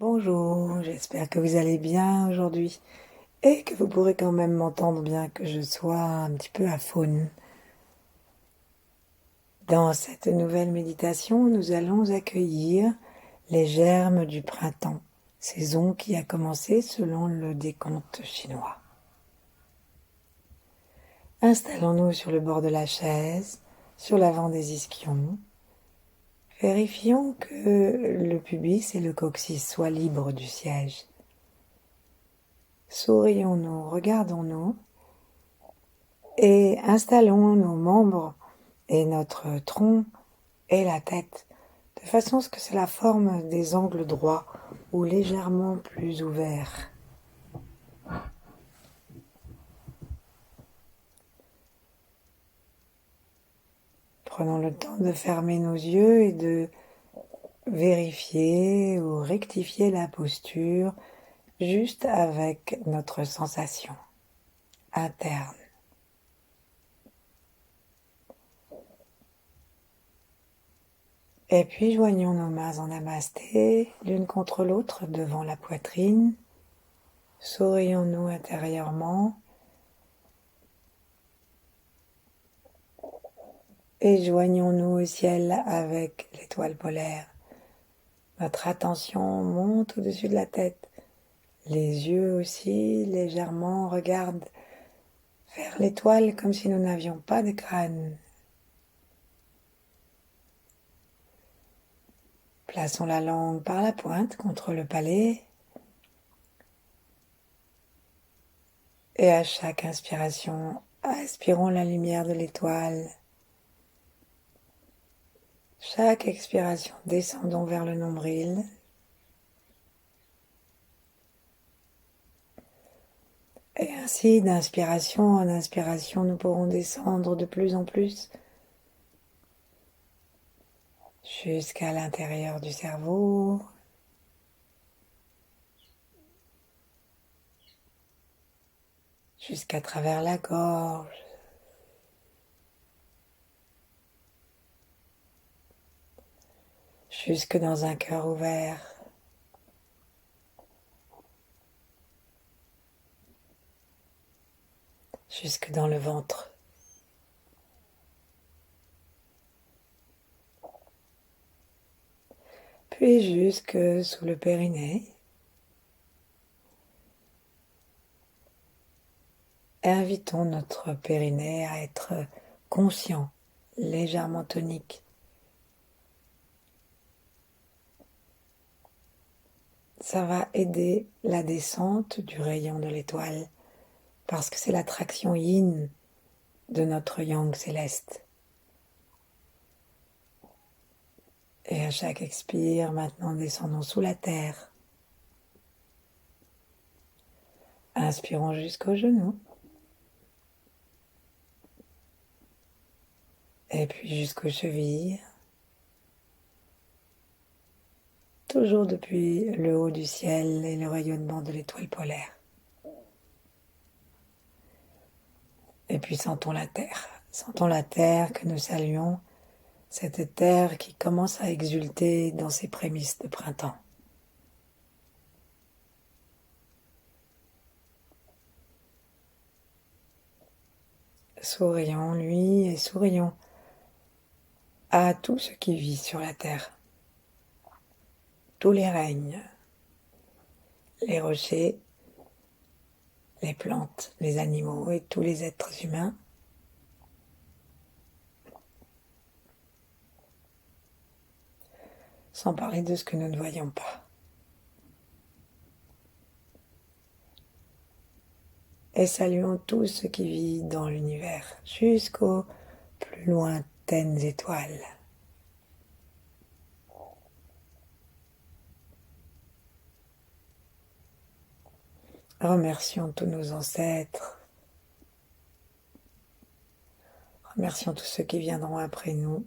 Bonjour, j'espère que vous allez bien aujourd'hui et que vous pourrez quand même m'entendre bien que je sois un petit peu à faune. Dans cette nouvelle méditation, nous allons accueillir les germes du printemps, saison qui a commencé selon le décompte chinois. Installons-nous sur le bord de la chaise, sur l'avant des ischions. Vérifions que le pubis et le coccyx soient libres du siège. Sourions-nous, regardons-nous et installons nos membres et notre tronc et la tête de façon à ce que cela forme des angles droits ou légèrement plus ouverts. Prenons le temps de fermer nos yeux et de vérifier ou rectifier la posture juste avec notre sensation interne. Et puis joignons nos mains en namasté, l'une contre l'autre devant la poitrine. Sourions-nous intérieurement et joignons-nous au ciel avec l'étoile polaire. Notre attention monte au-dessus de la tête. Les yeux aussi légèrement regardent vers l'étoile comme si nous n'avions pas de crâne. Plaçons la langue par la pointe contre le palais. Et à chaque inspiration, aspirons la lumière de l'étoile. Chaque expiration, descendons vers le nombril. Et ainsi, d'inspiration en inspiration, nous pourrons descendre de plus en plus jusqu'à l'intérieur du cerveau, jusqu'à travers la gorge, jusque dans un cœur ouvert, jusque dans le ventre. Puis jusque sous le périnée. Et invitons notre périnée à être conscient, légèrement tonique. Ça va aider la descente du rayon de l'étoile parce que c'est l'attraction yin de notre yang céleste. Et à chaque expire, maintenant descendons sous la terre. Inspirons jusqu'aux genoux. Et puis jusqu'aux chevilles. Toujours depuis le haut du ciel et le rayonnement de l'étoile polaire. Et puis sentons la terre. Sentons la terre que nous saluons, cette terre qui commence à exulter dans ses prémices de printemps. Sourions lui et sourions à tout ce qui vit sur la terre. Tous les règnes, les rochers, les plantes, les animaux et tous les êtres humains. Sans parler de ce que nous ne voyons pas. Et saluons tout ce qui vit dans l'univers, jusqu'aux plus lointaines étoiles. Remercions tous nos ancêtres. Remercions tous ceux qui viendront après nous.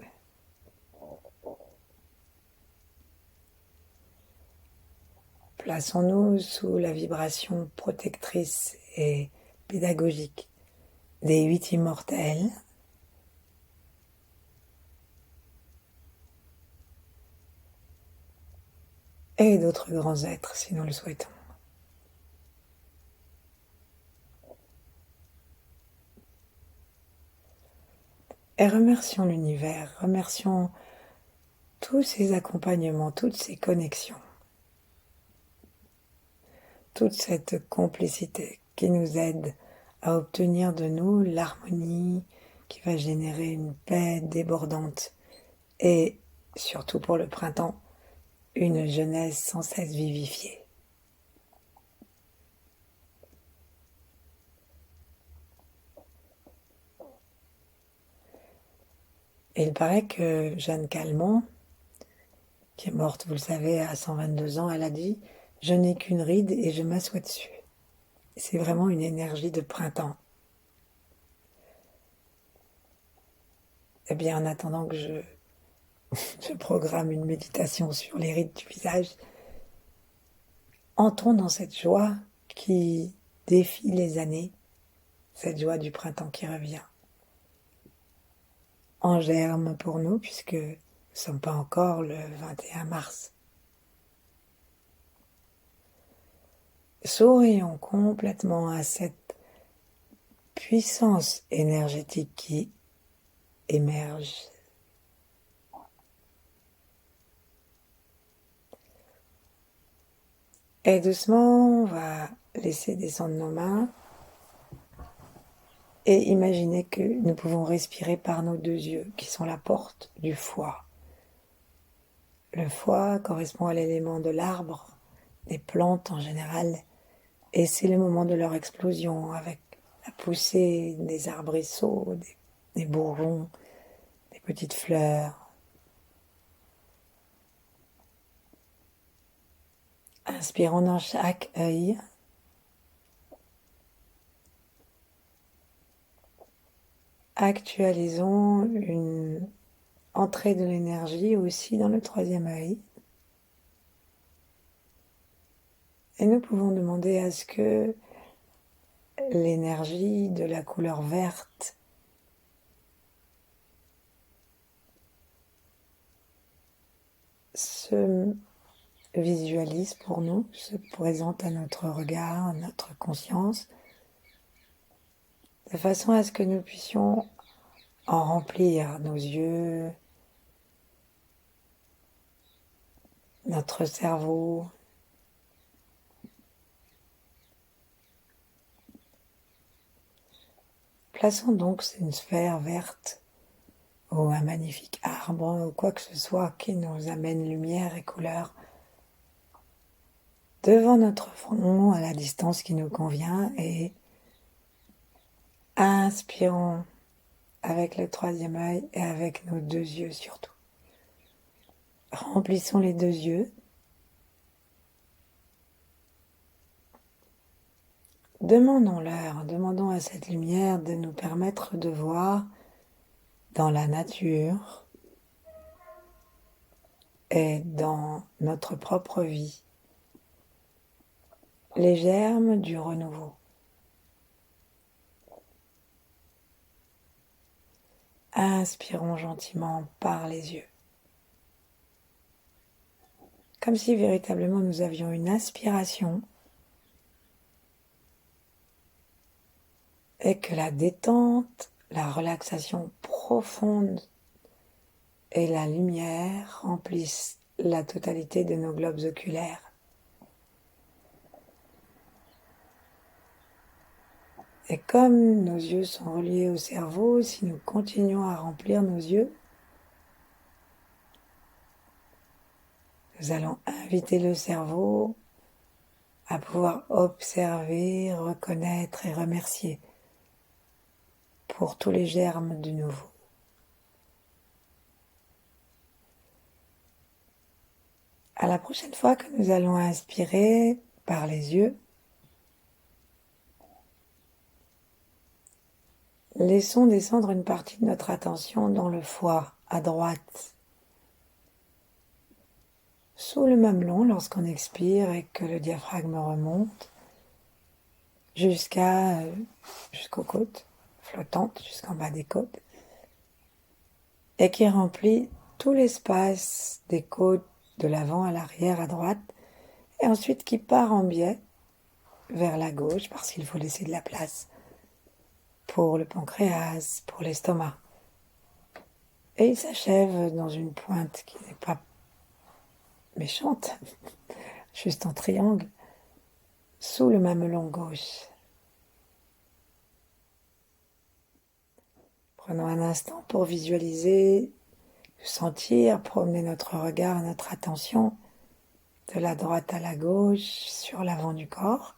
Plaçons-nous sous la vibration protectrice et pédagogique des 8 immortels. et d'autres grands êtres si nous le souhaitons. Et remercions l'univers, remercions tous ces accompagnements, toutes ces connexions, toute cette complicité qui nous aide à obtenir de nous l'harmonie qui va générer une paix débordante et, surtout pour le printemps, une jeunesse sans cesse vivifiée. Et il paraît que Jeanne Calment, qui est morte, vous le savez, à 122 ans, elle a dit « Je n'ai qu'une ride et je m'assois dessus ». C'est vraiment une énergie de printemps. Eh bien, en attendant que je programme une méditation sur les rides du visage, entrons dans cette joie qui défie les années, cette joie du printemps qui revient. En germe pour nous, puisque nous ne sommes pas encore le 21 mars. Sourions complètement à cette puissance énergétique qui émerge. Et doucement, on va laisser descendre nos mains et imaginer que nous pouvons respirer par nos deux yeux, qui sont la porte du foie. Le foie correspond à l'élément de l'arbre, des plantes en général, et c'est le moment de leur explosion avec la poussée des arbrisseaux, des bourgeons, des petites fleurs. Inspirons dans chaque œil. Actualisons une entrée de l'énergie aussi dans le troisième œil. Et nous pouvons demander à ce que l'énergie de la couleur verte se visualise pour nous, se présente à notre regard, à notre conscience, de façon à ce que nous puissions en remplir nos yeux, notre cerveau, plaçons donc une sphère verte ou un magnifique arbre ou quoi que ce soit qui nous amène lumière et couleur devant notre front à la distance qui nous convient et inspirons avec le troisième œil et avec nos deux yeux surtout. Remplissons les deux yeux. Demandons à cette lumière de nous permettre de voir dans la nature et dans notre propre vie les germes du renouveau. Inspirons gentiment par les yeux. Comme si véritablement nous avions une inspiration et que la détente, la relaxation profonde et la lumière remplissent la totalité de nos globes oculaires. Et comme nos yeux sont reliés au cerveau, si nous continuons à remplir nos yeux, nous allons inviter le cerveau à pouvoir observer, reconnaître et remercier pour tous les germes du nouveau. À la prochaine fois que nous allons inspirer par les yeux, laissons descendre une partie de notre attention dans le foie, à droite, sous le mamelon lorsqu'on expire et que le diaphragme remonte jusqu'aux côtes, flottantes jusqu'en bas des côtes, et qui remplit tout l'espace des côtes de l'avant à l'arrière à droite, et ensuite qui part en biais vers la gauche, parce qu'il faut laisser de la place pour le pancréas, pour l'estomac. Et il s'achève dans une pointe qui n'est pas méchante, juste en triangle, sous le mamelon gauche. Prenons un instant pour visualiser, sentir, promener notre regard, notre attention de la droite à la gauche sur l'avant du corps.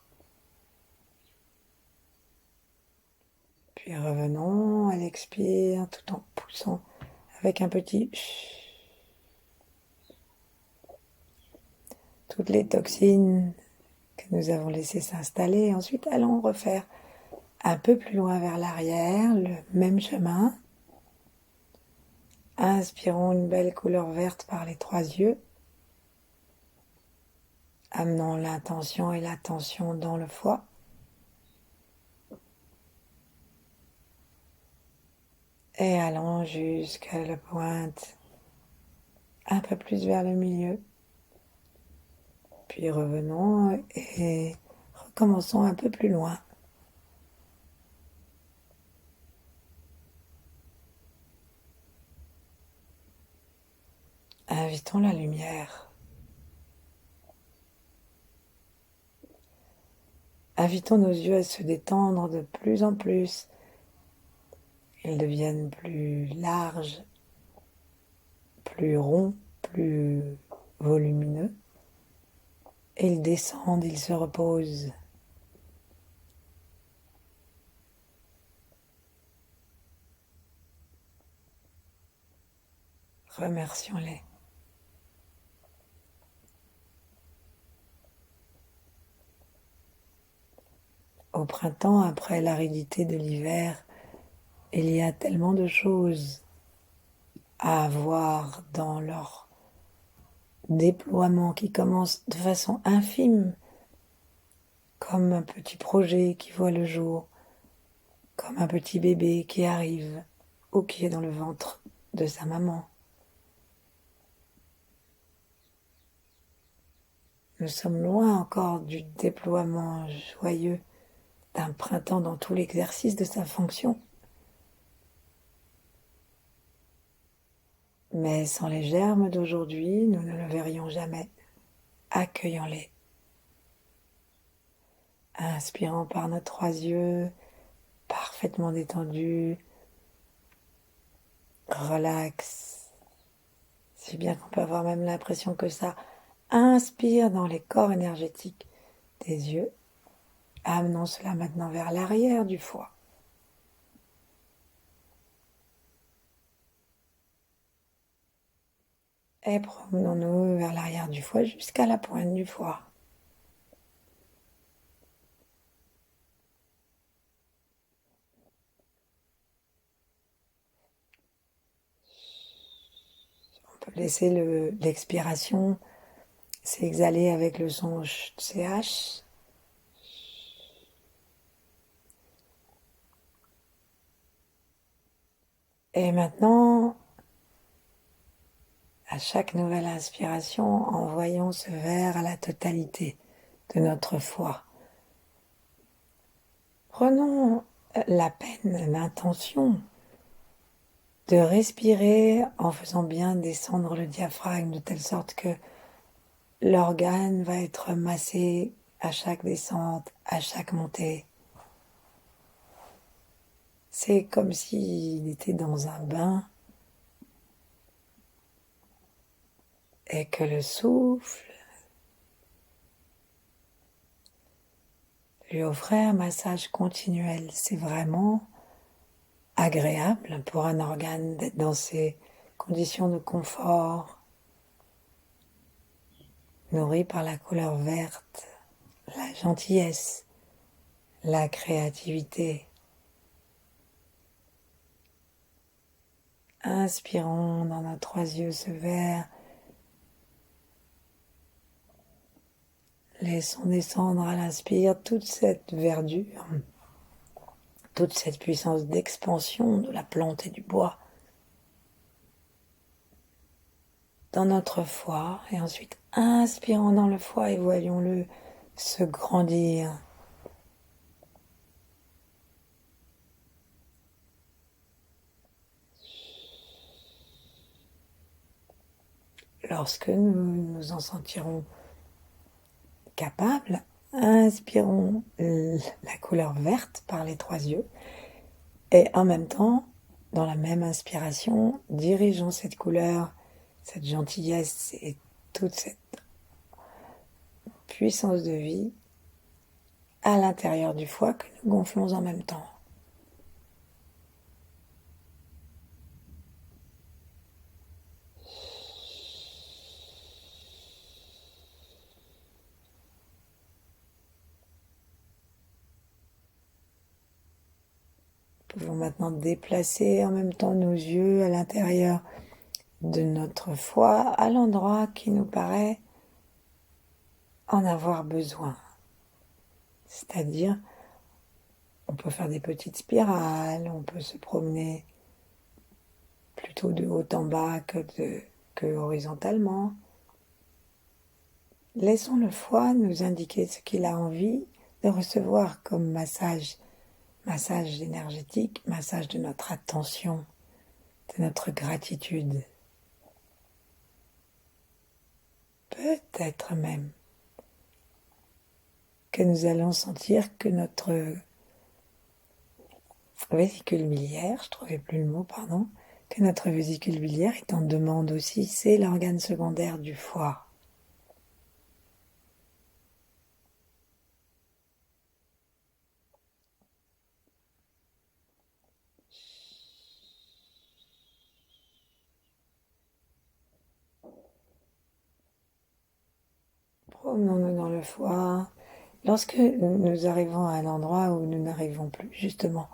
Puis revenons à l'expire tout en poussant avec un petit chut. Toutes les toxines que nous avons laissées s'installer. Ensuite, allons refaire un peu plus loin vers l'arrière, le même chemin. Inspirons une belle couleur verte par les 3 yeux. Amenons l'intention et l'attention dans le foie. Et allons jusqu'à la pointe, un peu plus vers le milieu. Puis revenons et recommençons un peu plus loin. Invitons la lumière. Invitons nos yeux à se détendre de plus en plus. Ils deviennent plus larges, plus ronds, plus volumineux. Et ils descendent, ils se reposent. Remercions-les. Au printemps, après l'aridité de l'hiver, il y a tellement de choses à avoir dans leur déploiement qui commence de façon infime, comme un petit projet qui voit le jour, comme un petit bébé qui arrive ou qui est dans le ventre de sa maman. Nous sommes loin encore du déploiement joyeux d'un printemps dans tout l'exercice de sa fonction. Mais sans les germes d'aujourd'hui, nous ne le verrions jamais. Accueillons-les. Inspirant par nos 3 yeux, parfaitement détendus, relax. Si bien qu'on peut avoir même l'impression que ça inspire dans les corps énergétiques des yeux. Amenons cela maintenant vers l'arrière du foie. Et promenons-nous vers l'arrière du foie jusqu'à la pointe du foie. On peut laisser l'expiration s'exhaler avec le son CH. Et maintenant, à chaque nouvelle inspiration, envoyons ce verre à la totalité de notre foie. Prenons la peine, l'intention de respirer en faisant bien descendre le diaphragme de telle sorte que l'organe va être massé à chaque descente, à chaque montée. C'est comme s'il était dans un bain et que le souffle lui offrait un massage continuel. C'est vraiment agréable pour un organe d'être dans ces conditions de confort, nourri par la couleur verte, la gentillesse, la créativité. Inspirons dans nos 3 yeux ce verre. Laissons descendre à l'inspire toute cette verdure, toute cette puissance d'expansion de la plante et du bois dans notre foie et ensuite inspirons dans le foie et voyons-le se grandir. Lorsque nous nous en sentirons capables, inspirons la couleur verte par les 3 yeux et en même temps, dans la même inspiration, dirigeons cette couleur, cette gentillesse et toute cette puissance de vie à l'intérieur du foie que nous gonflons en même temps. Nous pouvons maintenant déplacer en même temps nos yeux à l'intérieur de notre foie, à l'endroit qui nous paraît en avoir besoin. C'est-à-dire, on peut faire des petites spirales, on peut se promener plutôt de haut en bas que horizontalement. Laissons le foie nous indiquer ce qu'il a envie de recevoir comme massage énergétique, massage de notre attention, de notre gratitude. Peut-être même que nous allons sentir que notre vésicule biliaire, je trouvais plus le mot, pardon, que notre vésicule biliaire est en demande aussi, c'est l'organe secondaire du foie. Promenons-nous dans le foie. Lorsque nous arrivons à un endroit où nous n'arrivons plus justement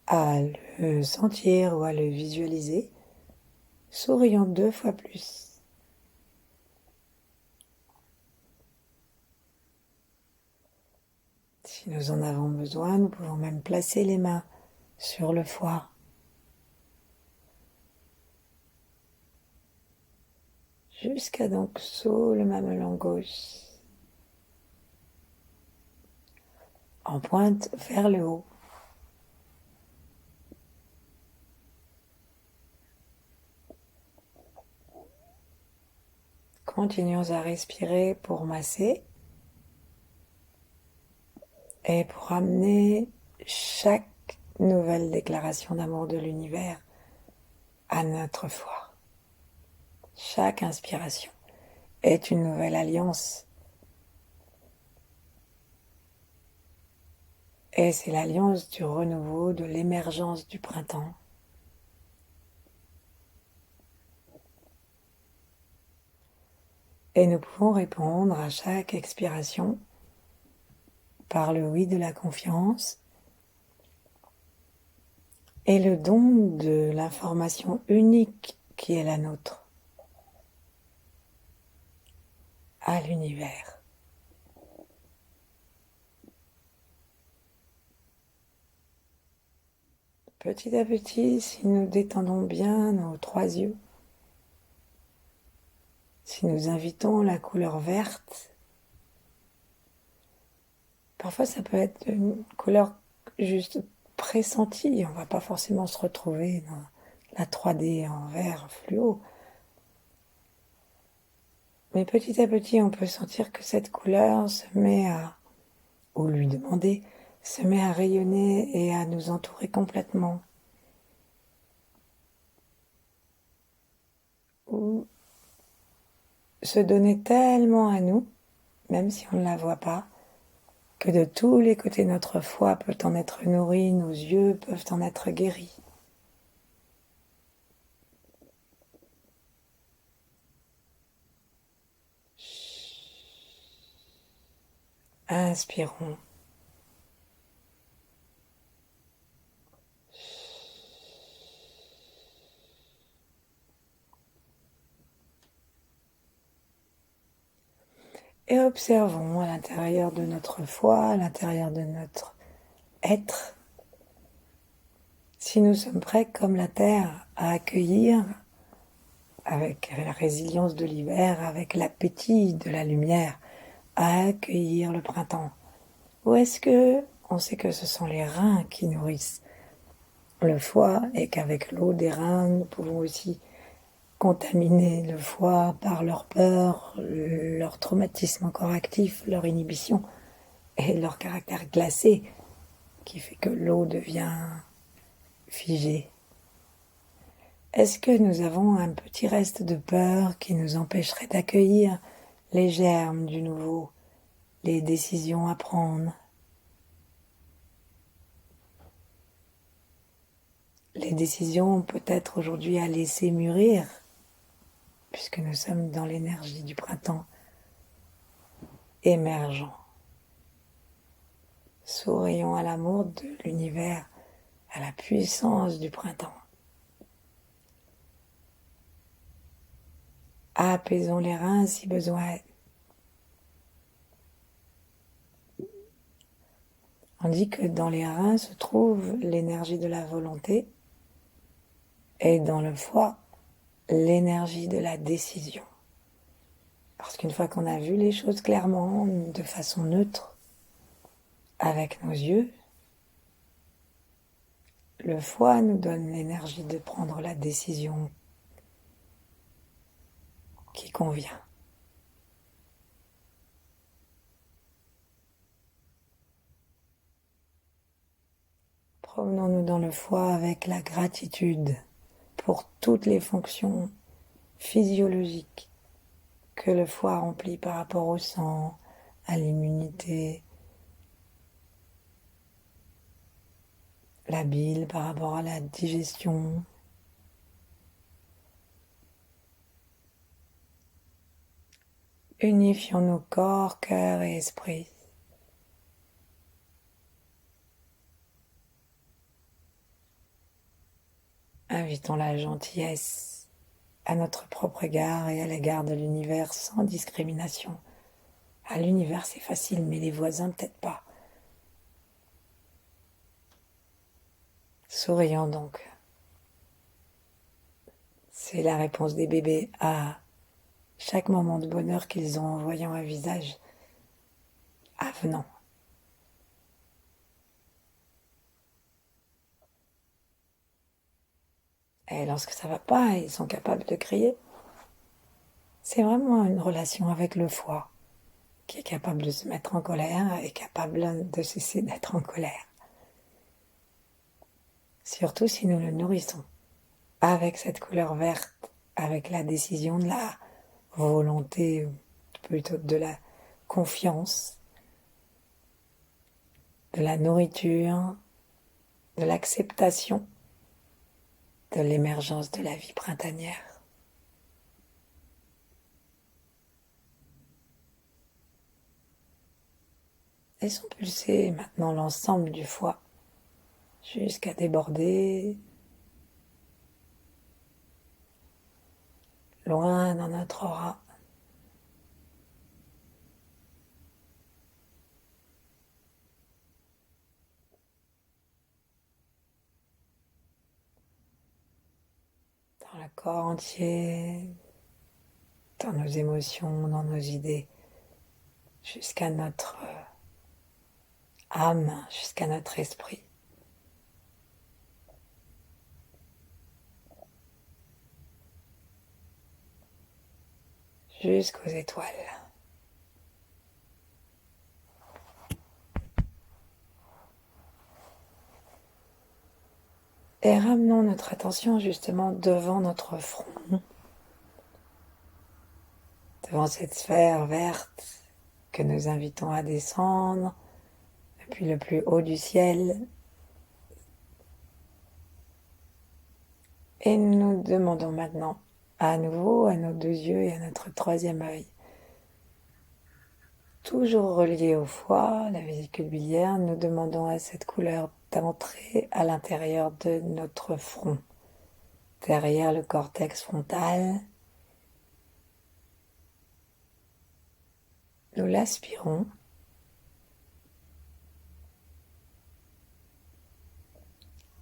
à le sentir ou à le visualiser, sourions 2 fois plus. Si nous en avons besoin, nous pouvons même placer les mains sur le foie. Jusqu'à donc sous le mamelon gauche. En pointe vers le haut. Continuons à respirer pour masser et pour amener chaque nouvelle déclaration d'amour de l'univers à notre foie. Chaque inspiration est une nouvelle alliance. Et c'est l'alliance du renouveau, de l'émergence du printemps. Et nous pouvons répondre à chaque expiration par le oui de la confiance et le don de l'information unique qui est la nôtre à l'univers. Petit à petit, si nous détendons bien nos 3 yeux, si nous invitons la couleur verte, parfois ça peut être une couleur juste pressentie, on ne va pas forcément se retrouver dans la 3D en vert fluo. Mais petit à petit, on peut sentir que cette couleur se met ou lui demander, se met à rayonner et à nous entourer complètement. Ou se donner tellement à nous, même si on ne la voit pas, que de tous les côtés notre foie peut en être nourri, nos yeux peuvent en être guéris. Inspirons. Et observons à l'intérieur de notre foie, à l'intérieur de notre être, si nous sommes prêts comme la Terre à accueillir avec la résilience de l'hiver, avec l'appétit de la lumière, à accueillir le printemps? Ou est-ce que on sait que ce sont les reins qui nourrissent le foie et qu'avec l'eau des reins, nous pouvons aussi contaminer le foie par leur peur, leur traumatisme encore actif, leur inhibition et leur caractère glacé qui fait que l'eau devient figée? Est-ce que nous avons un petit reste de peur qui nous empêcherait d'accueillir les germes du nouveau, les décisions à prendre, les décisions peut-être aujourd'hui à laisser mûrir, puisque nous sommes dans l'énergie du printemps émergent. Sourions à l'amour de l'univers, à la puissance du printemps. Apaisons les reins si besoin est. On dit que dans les reins se trouve l'énergie de la volonté et dans le foie, l'énergie de la décision. Parce qu'une fois qu'on a vu les choses clairement, de façon neutre, avec nos yeux, le foie nous donne l'énergie de prendre la décision qui convient. Promenons-nous dans le foie avec la gratitude pour toutes les fonctions physiologiques que le foie remplit par rapport au sang, à l'immunité, la bile par rapport à la digestion. Unifions nos corps, cœur et esprit. Invitons la gentillesse à notre propre égard et à l'égard de l'univers sans discrimination. À l'univers c'est facile, mais les voisins peut-être pas. Sourions donc. C'est la réponse des bébés à chaque moment de bonheur qu'ils ont en voyant un visage avenant. Et lorsque ça va pas, ils sont capables de crier. C'est vraiment une relation avec le foie qui est capable de se mettre en colère et capable de cesser d'être en colère. Surtout si nous le nourrissons avec cette couleur verte, avec la décision de la volonté, plutôt de la confiance, de la nourriture, de l'acceptation de l'émergence de la vie printanière. Laissons pulser maintenant l'ensemble du foie jusqu'à déborder, loin dans notre aura. Dans le corps entier, dans nos émotions, dans nos idées, jusqu'à notre âme, jusqu'à notre esprit. Jusqu'aux étoiles. Et ramenons notre attention justement devant notre front, devant cette sphère verte que nous invitons à descendre depuis le plus haut du ciel. Et nous demandons maintenant à nouveau à nos deux yeux et à notre troisième œil, toujours relié au foie, la vésicule biliaire, nous demandons à cette couleur d'entrer à l'intérieur de notre front, derrière le cortex frontal. Nous l'aspirons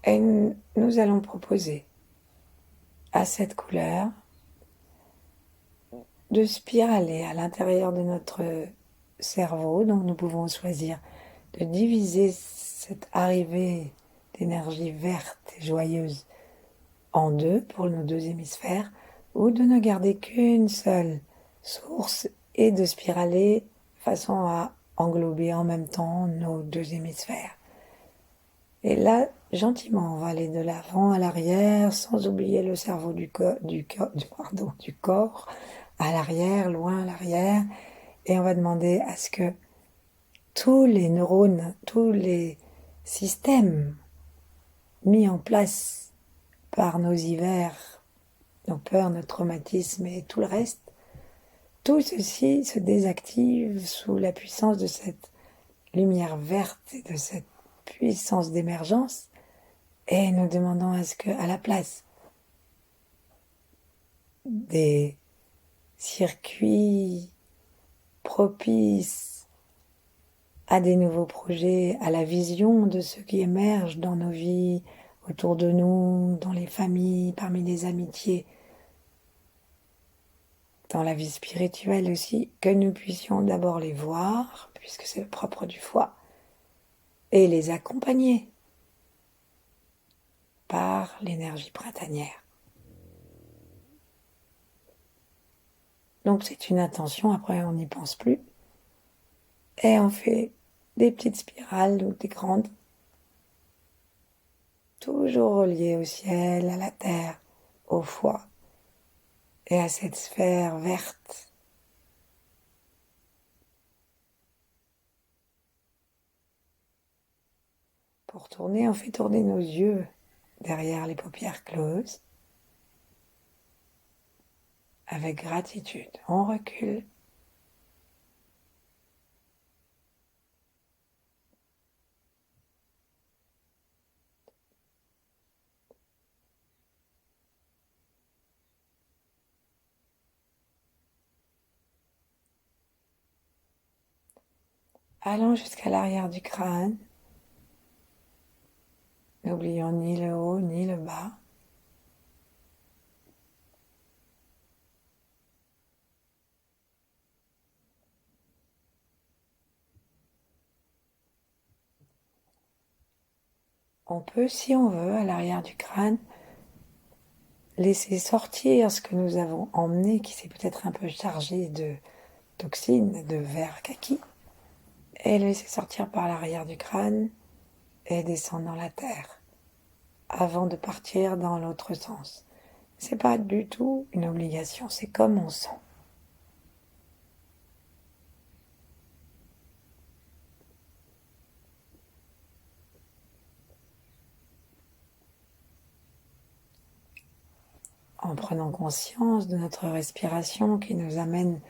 et nous allons proposer à cette couleur de spiraler à l'intérieur de notre cerveau. Donc nous pouvons choisir de diviser cette arrivée d'énergie verte et joyeuse en deux pour nos deux hémisphères, ou de ne garder qu'une seule source et de spiraler de façon à englober en même temps nos deux hémisphères. Et là, gentiment, on va aller de l'avant à l'arrière, sans oublier le cerveau du corps, à l'arrière, loin à l'arrière. Et on va demander à ce que tous les neurones, tous les systèmes mis en place par nos hivers, nos peurs, nos traumatismes et tout le reste, tout ceci se désactive sous la puissance de cette lumière verte et de cette puissance d'émergence. Et nous demandons à ce que, à la place des circuits propices à des nouveaux projets, à la vision de ce qui émerge dans nos vies, autour de nous, dans les familles, parmi les amitiés, dans la vie spirituelle aussi, que nous puissions d'abord les voir, puisque c'est le propre du foie, et les accompagner par l'énergie printanière. Donc c'est une intention, après on n'y pense plus, et on fait des petites spirales ou des grandes, toujours reliées au ciel, à la terre, au foie et à cette sphère verte. Pour tourner, on fait tourner nos yeux derrière les paupières closes. Avec gratitude, on recule. Allons jusqu'à l'arrière du crâne. N'oublions ni le haut ni le bas. On peut, si on veut, à l'arrière du crâne, laisser sortir ce que nous avons emmené, qui s'est peut-être un peu chargé de toxines, de verre kaki, et le laisser sortir par l'arrière du crâne et descendre dans la terre, avant de partir dans l'autre sens. C'est pas du tout une obligation, c'est comme on sent. En prenant conscience de notre respiration qui nous amène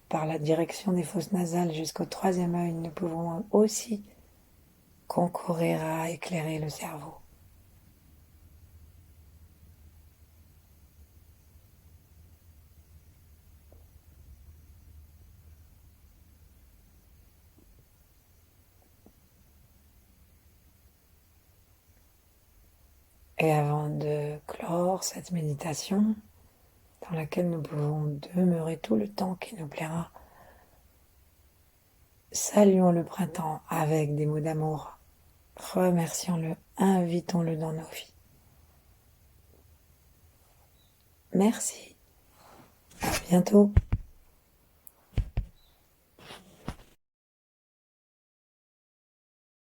par la direction des fosses nasales jusqu'au troisième œil, nous pouvons aussi concourir à éclairer le cerveau. Et avant de clore cette méditation, dans laquelle nous pouvons demeurer tout le temps qui nous plaira, saluons le printemps avec des mots d'amour, remercions-le, invitons-le dans nos vies. Merci, à bientôt.